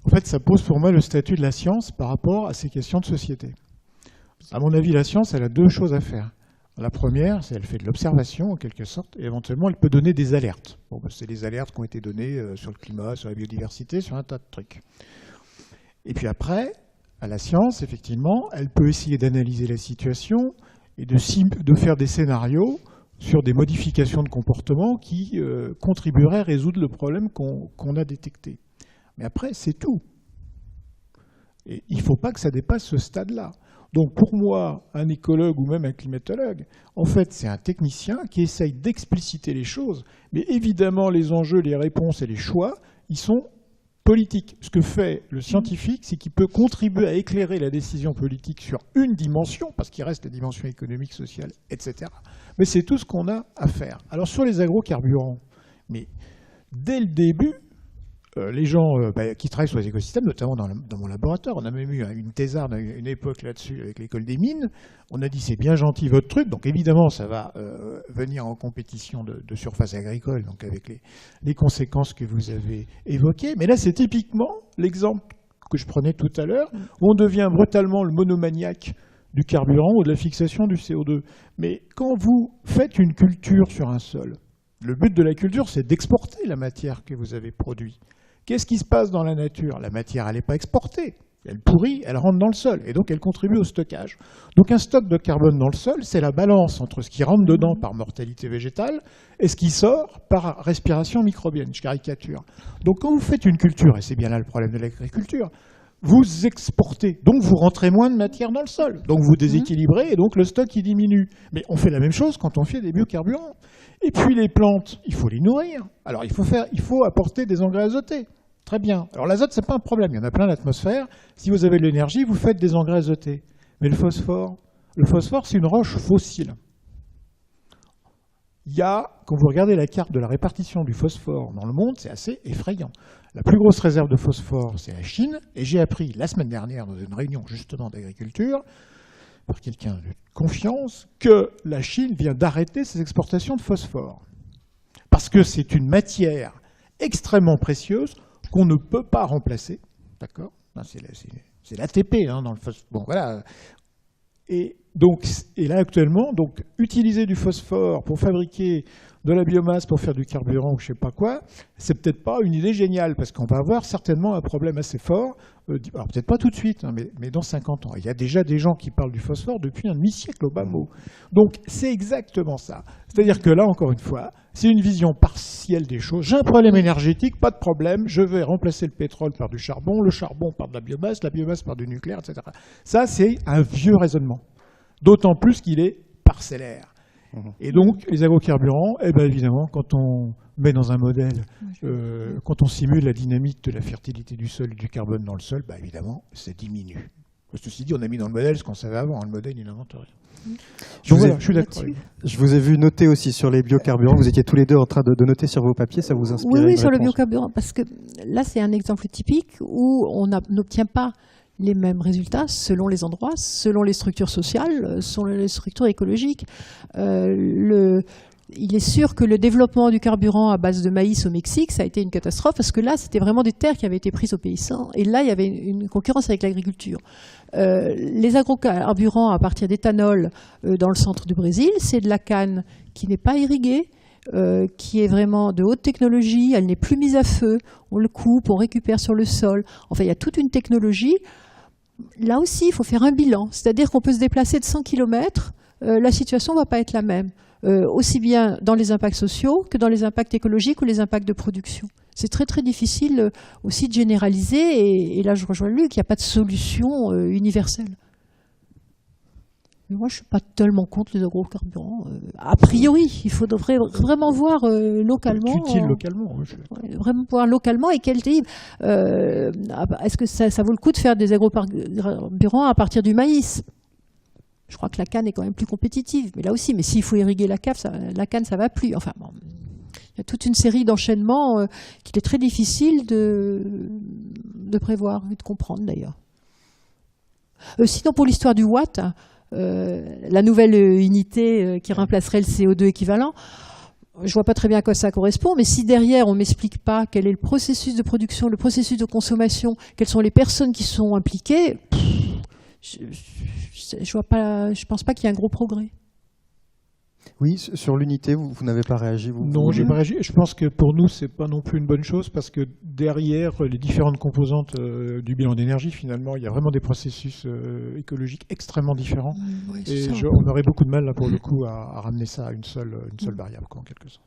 En fait, ça pose pour moi le statut de la science par rapport à ces questions de société. À mon avis, la science, elle a deux choses à faire. La première, c'est qu'elle fait de l'observation, en quelque sorte, et éventuellement, elle peut donner des alertes. Bon, c'est des alertes qui ont été données sur le climat, sur la biodiversité, sur un tas de trucs. Et puis après, à la science, effectivement, elle peut essayer d'analyser la situation et de faire des scénarios sur des modifications de comportement qui contribueraient à résoudre le problème qu'on a détecté. Mais après, c'est tout. Et il ne faut pas que ça dépasse ce stade-là. Donc pour moi, un écologue ou même un climatologue, en fait, c'est un technicien qui essaye d'expliciter les choses. Mais évidemment, les enjeux, les réponses et les choix, ils sont politiques. Ce que fait le scientifique, c'est qu'il peut contribuer à éclairer la décision politique sur une dimension, parce qu'il reste la dimension économique, sociale, etc. Mais c'est tout ce qu'on a à faire. Alors sur les agrocarburants, mais dès le début, les gens qui travaillent sur les écosystèmes, notamment dans mon laboratoire, on a même eu une thésarde à une époque là-dessus avec l'école des mines, on a dit c'est bien gentil votre truc, donc évidemment ça va venir en compétition de surface agricole, donc avec les conséquences que vous avez évoquées. Mais là c'est typiquement l'exemple que je prenais tout à l'heure, où on devient brutalement le monomaniaque du carburant ou de la fixation du CO2. Mais quand vous faites une culture sur un sol, le but de la culture c'est d'exporter la matière que vous avez produite. Qu'est-ce qui se passe dans la nature? La matière, elle n'est pas exportée. Elle pourrit, elle rentre dans le sol. Et donc, elle contribue au stockage. Donc, un stock de carbone dans le sol, c'est la balance entre ce qui rentre dedans par mortalité végétale et ce qui sort par respiration microbienne. Je caricature. Donc, quand vous faites une culture, et c'est bien là le problème de l'agriculture, vous exportez. Donc, vous rentrez moins de matière dans le sol. Donc, vous déséquilibrez et donc le stock, il diminue. Mais on fait la même chose quand on fait des biocarburants. Et puis, les plantes, il faut les nourrir. Alors, il faut apporter des engrais azotés. Très bien. Alors l'azote, ce n'est pas un problème. Il y en a plein l'atmosphère. Si vous avez de l'énergie, vous faites des engrais azotés. Mais le phosphore, c'est une roche fossile. Quand vous regardez la carte de la répartition du phosphore dans le monde, c'est assez effrayant. La plus grosse réserve de phosphore, c'est la Chine. Et j'ai appris la semaine dernière, dans une réunion justement d'agriculture, par quelqu'un de confiance, que la Chine vient d'arrêter ses exportations de phosphore. Parce que c'est une matière extrêmement précieuse qu'on ne peut pas remplacer, d'accord? C'est l'ATP dans le phosphore. Bon, voilà. Et là actuellement, donc utiliser du phosphore pour fabriquer de la biomasse pour faire du carburant ou je ne sais pas quoi, c'est peut-être pas une idée géniale parce qu'on va avoir certainement un problème assez fort. Alors peut-être pas tout de suite, hein, mais dans 50 ans. Il y a déjà des gens qui parlent du phosphore depuis un demi-siècle au bas mot. Donc c'est exactement ça. C'est-à-dire que là, encore une fois, c'est une vision partielle des choses. J'ai un problème énergétique, pas de problème, je vais remplacer le pétrole par du charbon, le charbon par de la biomasse par du nucléaire, etc. Ça, c'est un vieux raisonnement. D'autant plus qu'il est parcellaire. Et donc, les agrocarburants, eh bien, évidemment, quand on met dans un modèle, quand on simule la dynamique de la fertilité du sol et du carbone dans le sol, bah, évidemment, ça diminue. Ceci dit, on a mis dans le modèle ce qu'on savait avant. Le modèle, il n'invente rien. Je suis d'accord. Je vous ai vu noter aussi sur les biocarburants. Vous étiez tous les deux en train de noter sur vos papiers. Ça vous inspire? Oui, sur le biocarburant. Parce que là, c'est un exemple typique où on n'obtient pas les mêmes résultats selon les endroits, selon les structures sociales, selon les structures écologiques. Il est sûr que le développement du carburant à base de maïs au Mexique, ça a été une catastrophe parce que là, c'était vraiment des terres qui avaient été prises aux paysans. Et là, il y avait une concurrence avec l'agriculture. Les agrocarburants à partir d'éthanol dans le centre du Brésil, c'est de la canne qui n'est pas irriguée, qui est vraiment de haute technologie, elle n'est plus mise à feu, on le coupe, on récupère sur le sol. Enfin, il y a toute une technologie. Là aussi, il faut faire un bilan, c'est-à-dire qu'on peut se déplacer de 100 km, la situation ne va pas être la même, aussi bien dans les impacts sociaux que dans les impacts écologiques ou les impacts de production. C'est très très difficile aussi de généraliser, et là je rejoins Luc, il n'y a pas de solution universelle. Mais moi, je ne suis pas tellement contre les agrocarburants. A priori, il faudrait vraiment voir localement. Utile localement. Vraiment voir localement et quel type. Est-ce que ça vaut le coup de faire des agrocarburants à partir du maïs? Je crois que la canne est quand même plus compétitive. Mais là aussi, s'il faut irriguer la canne, ça ne va plus. Enfin, bon, il y a toute une série d'enchaînements qu'il est très difficile de prévoir et de comprendre d'ailleurs. Sinon, pour l'histoire du watt, la nouvelle unité qui remplacerait le CO2 équivalent, je vois pas très bien à quoi ça correspond, mais si derrière on m'explique pas quel est le processus de production, le processus de consommation, quelles sont les personnes qui sont impliquées, je pense pas qu'il y ait un gros progrès. Oui, sur l'unité, vous n'avez pas réagi. Non, j'ai pas réagi. Je pense que pour nous, c'est pas non plus une bonne chose parce que derrière les différentes composantes du bilan d'énergie, finalement, il y a vraiment des processus écologiques extrêmement différents. Oui, Et on aurait beaucoup de mal, là, pour le coup, à ramener ça à une seule variable, quoi, en quelque sorte.